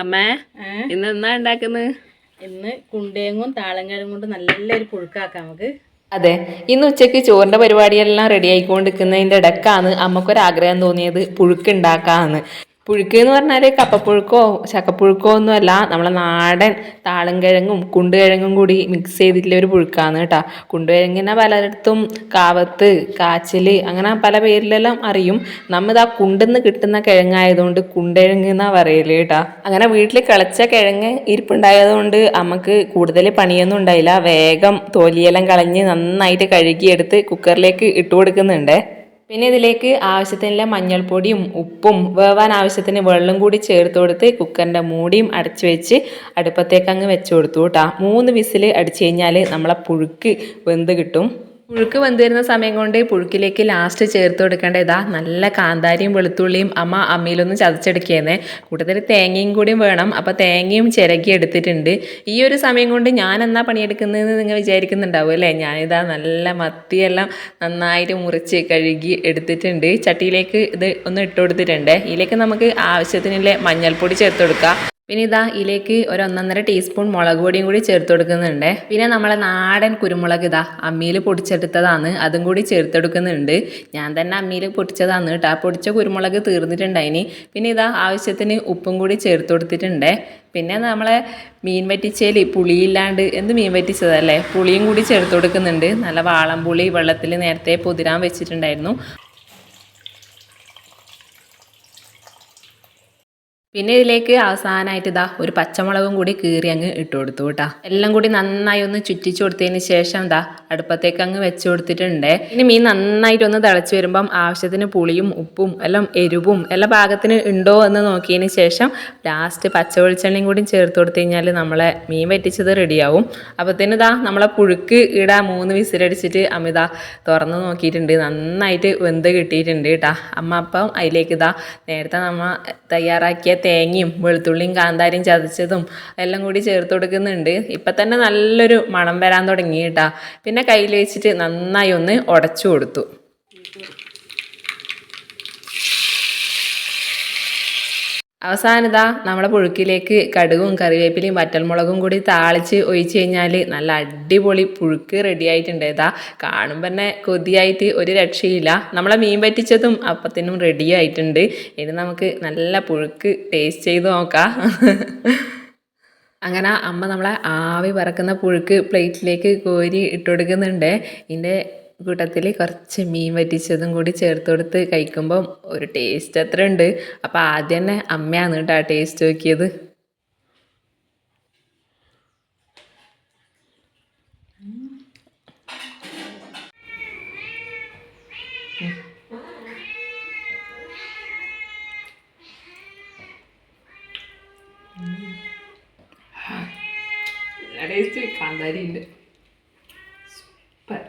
അമ്മേ ഇന്ന് എന്നാ ഉണ്ടാക്കുന്നത്? ഇന്ന് കുണ്ടേങ്ങും താളങ്കിഴങ്ങും കൊണ്ട് നല്ലൊരു പുഴുക്കാക്കാം നമുക്ക്. അതെ, ഇന്ന് ഉച്ചയ്ക്ക് ചോറിന്റെ പരിപാടിയെല്ലാം റെഡി ആയിക്കൊണ്ടിരിക്കുന്നതിന്റെ ഇടക്കാണ് അമ്മക്കൊരാഗ്രഹം തോന്നിയത് പുഴുക്ക് ഉണ്ടാക്കാന്ന്. പുഴുക്ക് എന്ന് പറഞ്ഞാൽ കപ്പപ്പുഴുക്കോ ചക്കപ്പുഴുക്കോ ഒന്നുമല്ല, നമ്മളെ നാടൻ താളൻകിഴങ്ങും കുണ്ടുകിഴങ്ങും കൂടി മിക്സ് ചെയ്തിട്ടുള്ള ഒരു പുഴുക്കാണ് കേട്ടോ. കുണ്ടുകിഴങ്ങിനെ പലയിടത്തും കാവത്ത്, കാച്ചിൽ അങ്ങനെ പല പേരിലെല്ലാം അറിയും. നമ്മിത് ആ കുണ്ടെന്ന് കിട്ടുന്ന കിഴങ്ങായതുകൊണ്ട് കുണ്ടുകിഴങ്ങ് എന്നാ പറയല് കേട്ടോ. അങ്ങനെ വീട്ടിൽ കിളച്ച കിഴങ്ങ് ഇരിപ്പുണ്ടായതുകൊണ്ട് നമുക്ക് കൂടുതൽ പണിയൊന്നും ഉണ്ടായില്ല. വേഗം തൊലിയെല്ലാം കളഞ്ഞ് നന്നായിട്ട് കഴുകിയെടുത്ത് കുക്കറിലേക്ക് ഇട്ട് കൊടുക്കുന്നുണ്ട്. പിന്നെ ഇതിലേക്ക് ആവശ്യത്തിനുള്ള മഞ്ഞൾപ്പൊടിയും ഉപ്പും വേവാൻ ആവശ്യത്തിന് വെള്ളം കൂടി ചേർത്ത് കൊടുത്ത് കുക്കറിൻ്റെ മൂടിയും അടച്ചു വെച്ച് അടുപ്പത്തേക്ക് അങ്ങ് വെച്ച് കൊടുത്തു കേട്ടോ. 3 വിസിൽ അടിച്ചു കഴിഞ്ഞാൽ നമ്മളെ പുഴുക്ക് വെന്ത് കിട്ടും. പുഴുക്ക് വെന്ത് വരുന്ന സമയം കൊണ്ട് പുഴുക്കിലേക്ക് ലാസ്റ്റ് ചേർത്ത് കൊടുക്കേണ്ട ഇതാ നല്ല കാന്താരിയും വെളുത്തുള്ളിയും അമ്മ അമ്മിയിലൊന്ന് ചതച്ചെടുക്കുന്നേ. കൂട്ടത്തിൽ തേങ്ങയും കൂടിയും വേണം. അപ്പോൾ തേങ്ങയും ചിരകി എടുത്തിട്ടുണ്ട്. ഈ ഒരു സമയം കൊണ്ട് ഞാൻ എന്നാ പണിയെടുക്കുന്നതെന്ന് നിങ്ങൾ വിചാരിക്കുന്നുണ്ടാവും അല്ലേ? ഞാനിതാ നല്ല മത്തിയെല്ലാം നന്നായിട്ട് മുറിച്ച് കഴുകി എടുത്തിട്ടുണ്ട്. ചട്ടിയിലേക്ക് ഇത് ഒന്ന് ഇട്ട് കൊടുത്തിട്ടുണ്ട്. ഇതിലേക്ക് നമുക്ക് ആവശ്യത്തിനുള്ള മഞ്ഞൾപ്പൊടി ചേർത്ത് കൊടുക്കാം. പിന്നെ ഇതാ ഇതിലേക്ക് ഒരു 1.5 ടീസ്പൂൺ മുളക് പൊടിയും കൂടി ചേർത്ത് കൊടുക്കുന്നുണ്ട്. പിന്നെ നമ്മളെ നാടൻ കുരുമുളക് ഇതാ അമ്മിയിൽ പൊടിച്ചെടുത്തതാണ്, അതും കൂടി ചേർത്തെടുക്കുന്നുണ്ട്. ഞാൻ തന്നെ അമ്മിയിൽ പൊടിച്ചതാണ് കേട്ടോ. ആ പൊടിച്ച കുരുമുളക് തീർന്നിട്ടുണ്ടായിനി. പിന്നെ ഇതാ ആവശ്യത്തിന് ഉപ്പും കൂടി ചേർത്ത് കൊടുത്തിട്ടുണ്ട്. പിന്നെ നമ്മളെ മീൻ വറ്റിച്ചേൽ പുളിയില്ലാണ്ട് എന്ത് മീൻ വറ്റിച്ചതല്ലേ, പുളിയും കൂടി ചേർത്ത് കൊടുക്കുന്നുണ്ട്. നല്ല വാളംപുളി വെള്ളത്തിൽ നേരത്തെ പൊതിരാൻ വെച്ചിട്ടുണ്ടായിരുന്നു. പിന്നെ ഇതിലേക്ക് അവസാനമായിട്ട് ഇതാ ഒരു പച്ചമുളകും കൂടി കീറി അങ്ങ് ഇട്ട് കൊടുത്തു കേട്ടോ. എല്ലാം കൂടി നന്നായി ഒന്ന് ചുറ്റിച്ചു കൊടുത്തതിന് ശേഷം ഇതാ അടുപ്പത്തേക്ക് അങ്ങ് വെച്ച് കൊടുത്തിട്ടുണ്ട്. ഇനി മീൻ നന്നായിട്ടൊന്ന് തിളച്ച് വരുമ്പം ആവശ്യത്തിന് പുളിയും ഉപ്പും എല്ലാം എരിവും എല്ലാം പാകത്തിന് ഉണ്ടോ എന്ന് നോക്കിയതിന് ശേഷം ലാസ്റ്റ് പച്ച വെളിച്ചെണ്ണയും കൂടി ചേർത്ത് കൊടുത്തു കഴിഞ്ഞാൽ നമ്മളെ മീൻ വറ്റിച്ചത് റെഡിയാവും. അപ്പോഴത്തേന് ഇതാ നമ്മളെ പുഴുക്ക് ഇടാ 3 വിസിലടിച്ചിട്ട് അമ്മ ഇതാ തുറന്ന് നോക്കിയിട്ടുണ്ട്. നന്നായിട്ട് വെന്ത് കിട്ടിയിട്ടുണ്ട് കേട്ടോ. അമ്മ അപ്പം അതിലേക്ക് ഇതാ നേരത്തെ നമ്മൾ തയ്യാറാക്കിയ തേങ്ങയും വെളുത്തുള്ളിയും കാന്താരിയും ചതച്ചതും എല്ലാം കൂടി ചേർത്ത് കൊടുക്കുന്നുണ്ട്. ഇപ്പം തന്നെ നല്ലൊരു മണം വരാൻ തുടങ്ങി കേട്ടോ. പിന്നെ കയ്യിൽ വെച്ചിട്ട് നന്നായി ഒന്ന് ഉടച്ചു കൊടുത്തു. അവസാനം ഇതാ നമ്മളെ പുഴുക്കിലേക്ക് കടുകും കറിവേപ്പിലയും വറ്റൽമുളകും കൂടി താളിച്ച് ഒഴിച്ച് കഴിഞ്ഞാൽ നല്ല അടിപൊളി പുഴുക്ക് റെഡി ആയിട്ടുണ്ട്. ഇതാ കാണുമ്പോൾ തന്നെ കൊതിയായിട്ട് ഒരു രക്ഷയില്ല. നമ്മളെ മീൻ പറ്റിച്ചതും അപ്പത്തിനും റെഡി ആയിട്ടുണ്ട്. ഇനി നമുക്ക് നല്ല പുഴുക്ക് ടേസ്റ്റ് ചെയ്ത് നോക്കാം. അങ്ങനെ അമ്മ നമ്മളെ ആവി പറക്കുന്ന പുഴുക്ക് പ്ലേറ്റിലേക്ക് കോരി ഇട്ട് കൊടുക്കുന്നുണ്ട്. ഇതിൻ്റെ കൂട്ടത്തിൽ കുറച്ച് മീൻ വറ്റിച്ചതും കൂടി ചേർത്ത് കൊടുത്ത് കഴിക്കുമ്പം ഒരു ടേസ്റ്റ് അത്ര ഉണ്ട്. അപ്പോൾ ആദ്യം തന്നെ അമ്മയാണ് കേട്ടോ ടേസ്റ്റ് നോക്കിയത്. ടേസ്റ്റ് കാന്താരി ഉണ്ട്. സൂപ്പർ.